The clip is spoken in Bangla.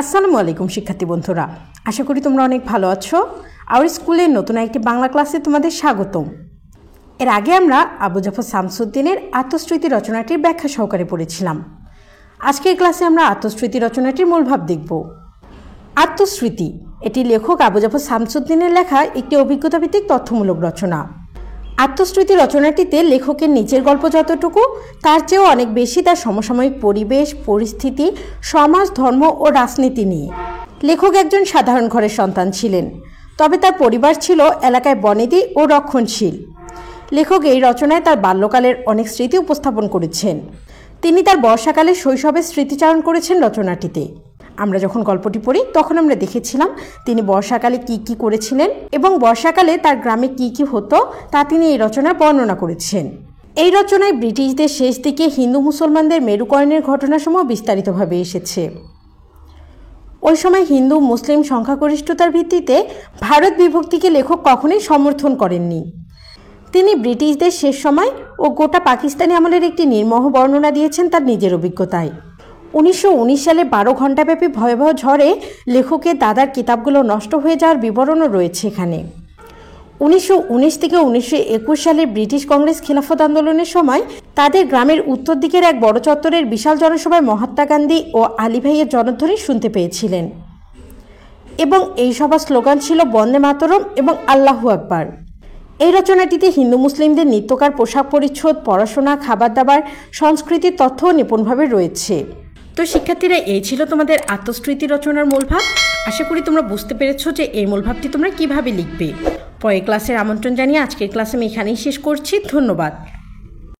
আসসালামু আলাইকুম শিক্ষার্থী বন্ধুরা, আশা করি তোমরা অনেক ভালো আছো। আওয়ার স্কুলের নতুন একটি বাংলা ক্লাসে তোমাদের স্বাগতম। এর আগে আমরা আবু জাফর শামসুদ্দিনের আত্মস্মৃতি রচনাটির ব্যাখ্যা সহকারে পড়েছিলাম। আজকের ক্লাসে আমরা আত্মস্মৃতি রচনাটির মূলভাব দেখব। আত্মস্মৃতি এটি লেখক আবু জাফর শামসুদ্দিনের লেখা একটি অভিজ্ঞতাভিত্তিক তথ্যমূলক রচনা। আত্মস্মৃতি রচনাটিতে লেখকের নিজের গল্প যতটুকু, তার চেয়েও অনেক বেশি তার সমসাময়িক পরিবেশ, পরিস্থিতি, সমাজ, ধর্ম ও রাজনীতি নিয়ে। লেখক একজন সাধারণ ঘরের সন্তান ছিলেন, তবে তার পরিবার ছিল এলাকায় বনেদি ও রক্ষণশীল। লেখক এই রচনায় তার বাল্যকালের অনেক স্মৃতি উপস্থাপন করেছেন। তিনি তার বর্ষাকালে শৈশবের স্মৃতিচারণ করেছেন রচনাটিতে। আমরা যখন গল্পটি পড়ি তখন আমরা দেখেছিলাম তিনি বর্ষাকালে কি কি করেছিলেন এবং বর্ষাকালে তার গ্রামে কি কি হতো তা তিনি এই রচনায় বর্ণনা করেছেন। এই রচনায় ব্রিটিশদের শেষ দিকে হিন্দু মুসলমানদের মেরুকরণের ঘটনাসমূহ বিস্তারিতভাবে এসেছে। ওই সময় হিন্দু মুসলিম সংখ্যাগরিষ্ঠতার ভিত্তিতে ভারত বিভক্তিকে লেখক কখনোই সমর্থন করেননি। তিনি ব্রিটিশদের শেষ সময় ও গোটা পাকিস্তানি আমলের একটি নির্মোহ বর্ণনা দিয়েছেন তার নিজের অভিজ্ঞতায়। 1919 সালে 12 ঘণ্টাব্যাপী ভয়াবহ ঝড়ে লেখকের দাদার কিতাবগুলো নষ্ট হয়ে যাওয়ার বিবরণও রয়েছে এখানে। 1919 থেকে 1921 সালে ব্রিটিশ কংগ্রেস খিলাফত আন্দোলনের সময় তাদের গ্রামের উত্তর দিকের এক বড় চত্বরের বিশাল জনসভায় মহাত্মা গান্ধী ও আলী ভাইয়ের জনধ্বনি শুনতে পেয়েছিলেন এবং এই সভার স্লোগান ছিল বন্দে মাতরম এবং আল্লাহু আকবার। এই রচনাটিতে হিন্দু মুসলিমদের নিত্যকার পোশাক পরিচ্ছদ, পড়াশোনা, খাবার দাবার, সংস্কৃতির তথ্য নিপুণভাবে রয়েছে। তো শিক্ষার্থীরা, এই ছিল তোমাদের আত্মস্মৃতি রচনার মূলভাব। আশা করি তোমরা বুঝতে পেরেছো যে এই মূলভাবটি তোমরা কিভাবে লিখবে। পরের ক্লাসের আমন্ত্রণ জানিয়ে আজকের ক্লাস আমি এখানেই শেষ করছি। ধন্যবাদ।